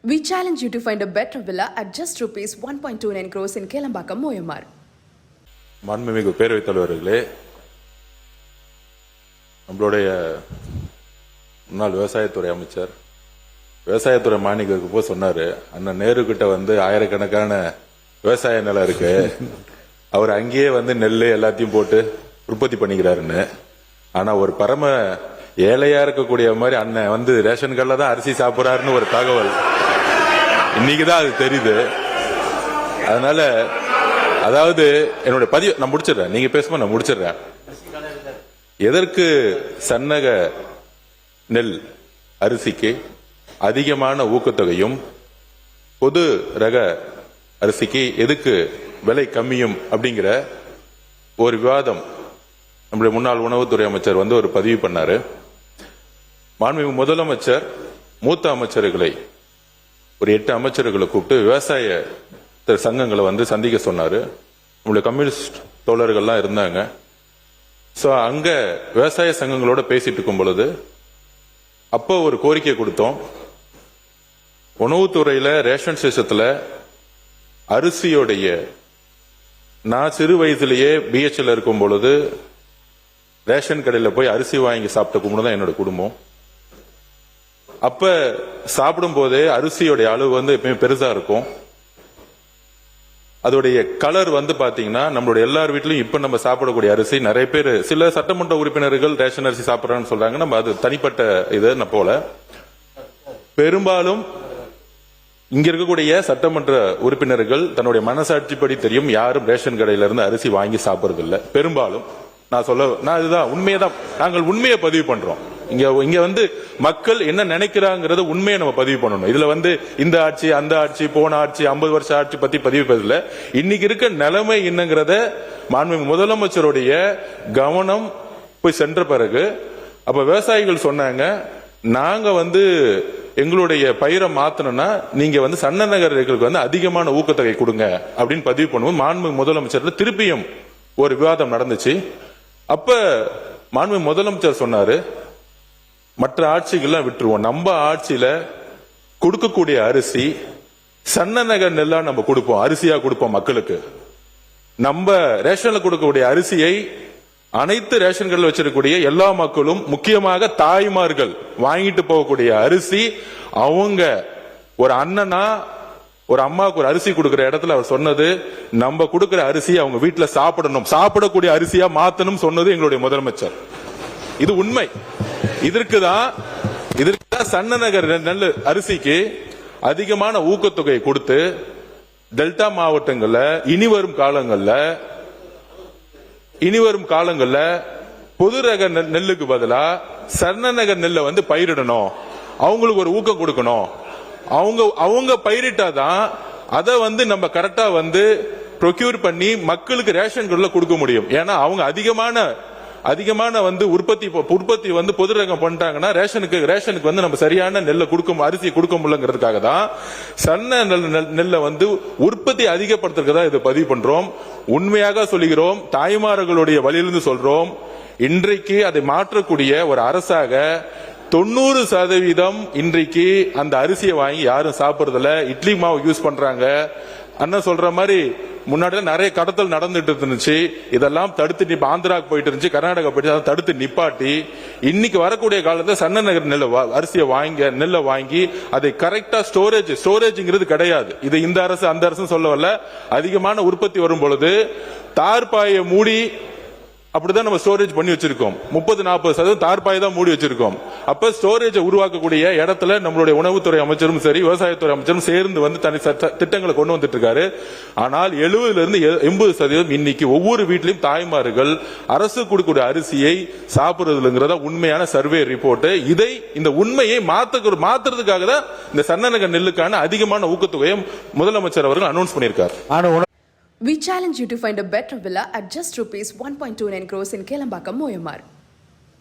We challenge you to find a better villa at just rupees 1.29 crores in Kelambakam, Moyamar. மாண்புமிகு பேரவைத் தலைவர்களே, நம்மளுடைய முன்னாள் விவசாயத்துறை அமைச்சர் விவசாயத்துறை மானியத்துக்கு போய் சொன்னாரு, அண்ணன் நேரு கிட்ட ஆயிரக்கணக்கான விவசாய நிலம் இருக்கு, அவர் அங்கேயே நெல் எல்லாத்தையும் போட்டு உற்பத்தி பண்ணிக்கிறாருன்னு. ஆனா ஒரு பரம ஏழையா இருக்கக்கூடிய மாதிரி அண்ணன் ரேஷன் கடையில தான் அரிசி சாப்பிடுறாருன்னு ஒரு தகவல் இன்னைக்குதான் அது தெரியுது. அதனால அதாவது என்னுடைய பதிவு நான் முடிச்சிடுறேன், நீங்க பேசும்போது நான் முடிச்சிடுறேன். எதற்கு சன்னக நெல் அரிசிக்கு அதிகமான ஊக்கத்தொகையும் பொது ரக அரிசிக்கு எதுக்கு விலை கம்மியும் அப்படிங்கிற ஒரு விவாதம் நம்முடைய முன்னாள் உணவுத்துறை அமைச்சர் ஒரு பதிவு பண்ணாரு. மாண்புமிகு முதலமைச்சர் மூத்த அமைச்சர்களை ஒரு 8 அமைச்சர்களை கூப்பிட்டு விவசாய சங்கங்களை சந்திக்க சொன்னாரு. நம்முடைய கம்யூனிஸ்ட் தோழர்கள்லாம் இருந்தாங்க. சோ அங்க விவசாய சங்கங்களோட பேசிட்டு இருக்கும் பொழுது அப்போ ஒரு கோரிக்கை கொடுத்தோம். உணவுத்துறையில ரேஷன் சிஸ்டத்துல அரிசியோடைய நான் சிறு வயதிலேயே பிஹெச்ல இருக்கும் பொழுது ரேஷன் கடையில் போய் அரிசி வாங்கி சாப்பிட்ட குடும்பம் தான் என்னோட குடும்பம். அப்ப சாப்பிடும் போதே அரிசியோடைய அளவு எப்பயுமே பெருசா இருக்கும். அதோடைய கலர் பாத்தீங்கன்னா நம்மளுடைய எல்லார் வீட்லயும் இப்ப நம்ம சாப்பிடக்கூடிய அரிசி நிறைய பேர் சில சட்டமன்ற உறுப்பினர்கள் ரேஷன் அரிசி சாப்பிடறான்னு சொல்றாங்க. நம்ம அது தனிப்பட்ட இது போல பெரும்பாலும் இங்க இருக்கக்கூடிய சட்டமன்ற உறுப்பினர்கள் தன்னுடைய மனசாட்சிப்படி தெரியும் யாரும் ரேஷன் கடையில இருந்து அரிசி வாங்கி சாப்பிடுறது இல்ல. பெரும்பாலும் நான் இதுதான் உண்மையதான், நாங்கள் உண்மையை பதிவு பண்றோம். இங்க மக்கள் என்ன நினைக்கிறாங்கிறத உண்மையை நம்ம பதிவு பண்ணணும். இதுல இந்த ஆட்சி அந்த ஆட்சி போன ஆட்சி 50 வருஷ ஆட்சி பத்தி பதிவு இன்னைக்கு இருக்க நிலைமை என்னங்கிறத மாண்புமிகு முதலமைச்சருடைய கவனம் போய் சென்ற பிறகு அப்ப விவசாயிகள் சொன்னாங்க, நாங்க எங்களுடைய பயிரை மாத்தணும்னா நீங்க சன்ன நகர்களுக்கு அதிகமான ஊக்கத்தொகை கொடுங்க அப்படின்னு பதிவு பண்ணுவோம். மாண்புமிகு முதலமைச்சர் திருப்பியும் ஒரு விவாதம் நடந்துச்சு. அப்ப மாண்புமிகு முதலமைச்சர் சொன்னாரு, மற்ற ஆட்சிகள்லாம் விட்டுருவோம், நம்ம ஆட்சியில கொடுக்கக்கூடிய அரிசி சன்ன நகர் நெல்லா நம்ம கொடுப்போம், அரிசியா கொடுப்போம் மக்களுக்கு. நம்ம ரேஷன்ல கொடுக்கக்கூடிய அரிசியை அனைத்து ரேஷன் கடையில் வச்சிருக்கக்கூடிய எல்லா மக்களும் முக்கியமாக தாய்மார்கள் வாங்கிட்டு போகக்கூடிய அரிசி அவங்க ஒரு அண்ணனா ஒரு அம்மாவுக்கு ஒரு அரிசி கொடுக்கிற இடத்துல அவர் சொன்னது, நம்ம கொடுக்கிற அரிசி அவங்க வீட்டுல சாப்பிடணும், சாப்பிடக்கூடிய அரிசியா மாத்தணும் சொன்னது எங்களுடைய முதலமைச்சர். இது உண்மை. இதற்குதான் சன்ன நகர் நெல் அரிசிக்கு அதிகமான ஊக்கத்தொகை கொடுத்து டெல்டா மாவட்டங்கள்ல இனி வரும் காலங்கள்ல பொது ரக நெல்லுக்கு பதிலா சன்ன நகர் நெல்லை பயிரிடணும், அவங்களுக்கு ஒரு ஊக்கம் கொடுக்கணும். அவங்க பயிரிட்டாதான் அதை நம்ம கரெக்டா ப்ரொக்யூர் பண்ணி மக்களுக்கு ரேஷன் கடையில் கொடுக்க முடியும். ஏன்னா அவங்க அதிகமான உற்பத்தி பொது ரகம் பண்ணிட்டாங்கன்னா ரேஷனுக்கு நம்ம சரியான நெல்லை அரிசி கொடுக்க முடியலங்கிறதுக்காக தான் சன்ன நெல்லை உற்பத்தி அதிகப்படுத்துறதுக்கு இதை பதிவு பண்றோம். உண்மையாக சொல்லுகிறோம், தாய்மார்களுடைய வழியிலிருந்து சொல்றோம். இன்றைக்கு அதை மாற்றக்கூடிய ஒரு அரசாக 90% இன்றைக்கு அந்த அரிசியை வாங்கி யாரும் சாப்பிடுறதில்ல, இட்லி மாவு யூஸ் பண்றாங்க. அண்ணன் சொல்ற மாதிரி முன்னாடி நிறைய கடத்தல் நடந்துட்டு இருந்துச்சு, இதெல்லாம் தடுத்து ஆந்திராக்கு போயிட்டு இருந்துச்சு, கர்நாடகா போயிட்டு தடுத்து நிப்பாட்டி இன்னைக்கு வரக்கூடிய காலத்துல சன்ன நகர் நெல்லை வாங்கி அதை கரெக்டா ஸ்டோரேஜ்ங்கிறது கிடையாது. இது இந்த அரசு அந்த அரசு சொல்ல வரல. அதிகமான உற்பத்தி வரும் பொழுது தார்பாயை மூடி அப்படிதான் நம்ம ஸ்டோரேஜ் பண்ணி வச்சிருக்கோம். 30-40% தார்பாய் தான் மூடி வச்சிருக்கோம். அப்ப ஸ்டோரேஜ் உருவாக்கக்கூடிய இடத்துல நம்மளுடைய உணவுத்துறை அமைச்சரும் சரி விவசாயத்துறை அமைச்சரும் சேர்ந்து தனி திட்டங்களை கொண்டு வந்துட்டு இருக்காரு. ஆனால் 70-80% இன்னைக்கு ஒவ்வொரு வீட்டிலும் தாய்மார்கள் அரசு கொடுக்கக்கூடிய அரிசியை சாப்பிடுறதுங்கிறத உண்மையான சர்வே ரிப்போர்ட். இந்த உண்மையை மாத்துறதுக்காக தான் இந்த சன்ன நகர் நெல்லுக்கான அதிகமான ஊக்கத்தொகையை முதலமைச்சர் அவர்கள் அனௌன்ஸ் பண்ணியிருக்கார். We challenge you to find a better villa at just rupees 1.29 crores in Kelambakam, Moyamar.